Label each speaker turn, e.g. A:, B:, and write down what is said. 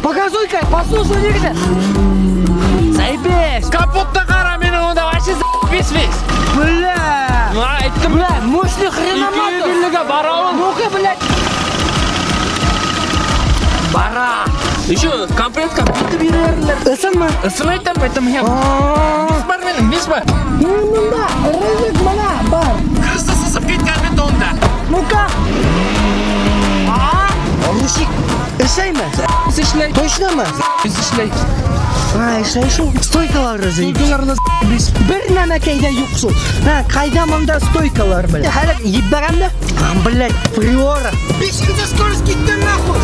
A: Показуй-ка, послушай, негде. Заебись.
B: Капотта қара, мені онда вообще за***бес весь.
A: Бля.
B: Айттым.
A: Бля, мощный хреноматор.
B: Икеберлігі бара он.
A: Ну-ка, блядь. Бара.
B: Еще комплектка бітті берерлер.
A: Ісінме?
B: Сын айтам, поэтому я... Бес бар менің, бес бар.
A: Мында, рызык мана, бар.
B: Крысты сысып кеткен бет онда.
A: Ну-ка. Русик, işeyme.
B: Işley.
A: Точно mı?
B: Biz işley.
A: İşey şu. Stoykalar rızık.
B: Uygularına biz.
A: Bir neme kayda yoksun. Kayda mında stoykalar böyle. Hele yibbeğimde. Блядь, приора. Бешинца скорость gittin nахуй.